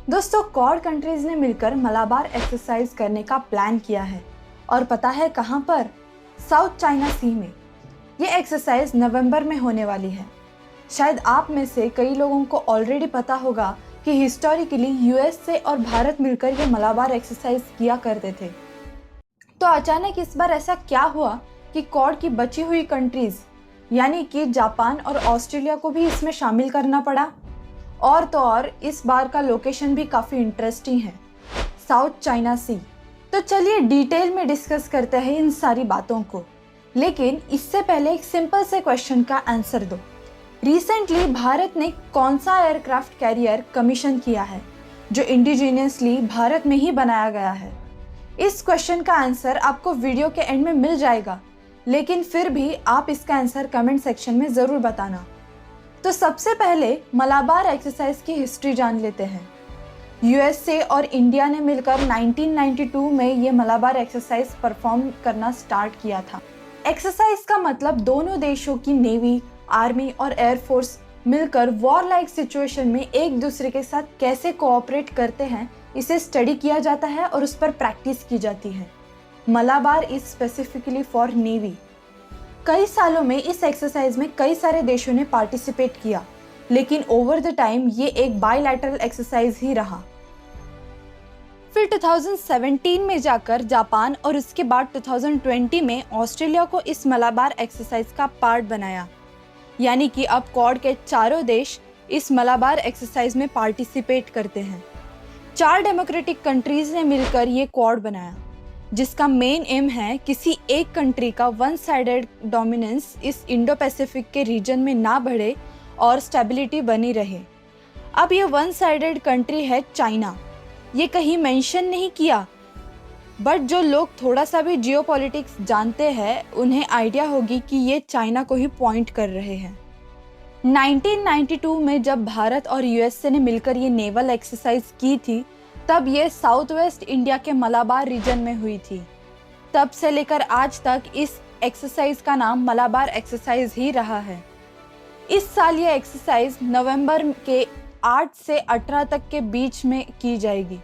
दोस्तों, quad countries ने मिलकर मलाबार एक्सरसाइज करने का प्लान किया है और पता है कहां पर? साउथ चाइना सी में। ये एक्सरसाइज नवंबर में होने वाली है। शायद आप में से कई लोगों को ऑलरेडी पता होगा कि हिस्टोरिकली यूएसए और भारत मिलकर ये मलाबार एक्सरसाइज किया करते थे। तो अचानक इस बार ऐसा क्या हुआ कि क्वाड की बची हुई कंट्रीज यानी कि जापान और ऑस्ट्रेलिया को भी इसमें शामिल करना पड़ा? और तो और इस बार का लोकेशन भी काफ़ी इंटरेस्टिंग है, साउथ चाइना सी। तो चलिए डिटेल में डिस्कस करते हैं इन सारी बातों को, लेकिन इससे पहले एक सिंपल से क्वेश्चन का आंसर दो। रिसेंटली भारत ने कौन सा एयरक्राफ्ट कैरियर कमीशन किया है जो इंडिजिनियसली भारत में ही बनाया गया है? इस क्वेश्चन का आंसर आपको वीडियो के एंड में मिल जाएगा, लेकिन फिर भी आप इसका आंसर कमेंट सेक्शन में ज़रूर बताना। तो सबसे पहले मलाबार एक्सरसाइज की हिस्ट्री जान लेते हैं। यूएसए और इंडिया ने मिलकर 1992 में ये मलाबार एक्सरसाइज परफॉर्म करना स्टार्ट किया था। एक्सरसाइज का मतलब दोनों देशों की नेवी, आर्मी और एयरफोर्स मिलकर वॉर लाइक सिचुएशन में एक दूसरे के साथ कैसे कोऑपरेट करते हैं, इसे स्टडी किया जाता है और उस पर प्रैक्टिस की जाती है। Malabar is specifically for navy. कई सालों में इस एक्सरसाइज में कई सारे देशों ने पार्टिसिपेट किया, लेकिन ओवर द टाइम ये एक बायलैटरल एक्सरसाइज ही रहा। फिर 2017 में जाकर जापान और उसके बाद 2020 में ऑस्ट्रेलिया को इस मलाबार एक्सरसाइज का पार्ट बनाया, यानी कि अब क्वाड के चारों देश इस मलाबार एक्सरसाइज में पार्टिसिपेट करते हैं। 4 डेमोक्रेटिक कंट्रीज ने मिलकर ये क्वाड बनाया, जिसका मेन एम है किसी एक कंट्री का वन साइडेड डोमिनेंस इस इंडो पैसिफिक के रीजन में ना बढ़े और स्टेबिलिटी बनी रहे। अब ये वन साइडेड कंट्री है चाइना। ये कहीं मेंशन नहीं किया, बट जो लोग थोड़ा सा भी जियोपॉलिटिक्स जानते हैं उन्हें आइडिया होगी कि ये चाइना को ही पॉइंट कर रहे हैं। 1992 में जब भारत और यूएसए ने मिलकर ये नेवल एक्सरसाइज की थी, तब ये साउथ वेस्ट इंडिया के मलाबार रीजन में हुई थी। तब से लेकर आज तक इस एक्सरसाइज का नाम मलाबार एक्सरसाइज ही रहा है। इस साल ये एक्सरसाइज नवंबर के 8 से 18 तक के बीच में की जाएगी,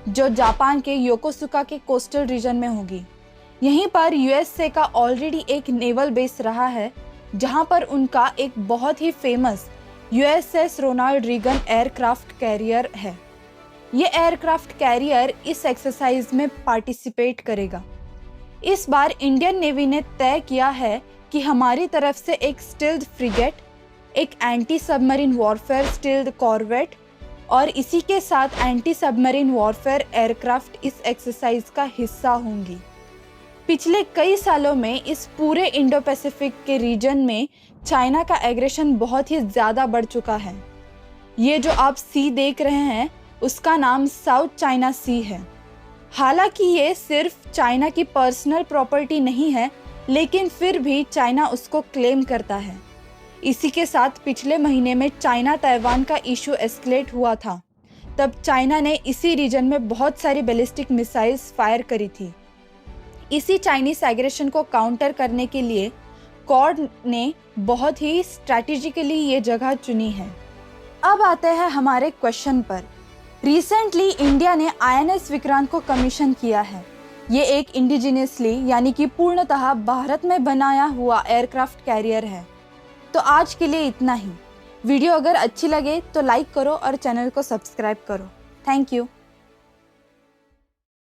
जो जापान के योकोसुका के कोस्टल रीजन में होगी। यहीं पर यूएसए का ऑलरेडी एक नेवल बेस रहा है, जहां पर उनका एक बहुत ही famous USS Ronald Reagan aircraft carrier है। ये एयरक्राफ्ट कैरियर इस एक्सरसाइज में पार्टिसिपेट करेगा। इस बार इंडियन नेवी ने तय किया है कि हमारी तरफ से एक स्टिल्थ फ्रिगेट, एक anti submarine warfare stealth corvette और इसी के साथ एंटी सबमरीन वॉरफेयर एयरक्राफ्ट इस एक्सरसाइज का हिस्सा होंगी। पिछले कई सालों में इस पूरे इंडो पैसिफिक के रीजन में चाइना का एग्रेशन बहुत ही ज़्यादा बढ़ चुका है। ये जो आप सी देख रहे हैं उसका नाम साउथ चाइना सी है। हालांकि ये सिर्फ चाइना की पर्सनल प्रॉपर्टी नहीं है, लेकिन फिर भी चाइना उसको क्लेम करता है। इसी के साथ पिछले महीने में चाइना ताइवान का इशू एस्केलेट हुआ था। तब चाइना ने इसी रीजन में बहुत सारी बैलिस्टिक मिसाइल्स फायर करी थी। इसी चाइनीज एग्रेशन को काउंटर करने के लिए क्वाड ने बहुत ही स्ट्रैटेजिकली ये जगह चुनी है। अब आते हैं हमारे क्वेश्चन पर। रिसेंटली इंडिया ने आईएनएस विक्रांत को कमीशन किया है। ये एक इंडिजिनियसली यानी कि पूर्णतः भारत में बनाया हुआ एयरक्राफ्ट कैरियर है। तो आज के लिए इतना ही। वीडियो अगर अच्छी लगे तो लाइक करो और चैनल को सब्सक्राइब करो। Thank you.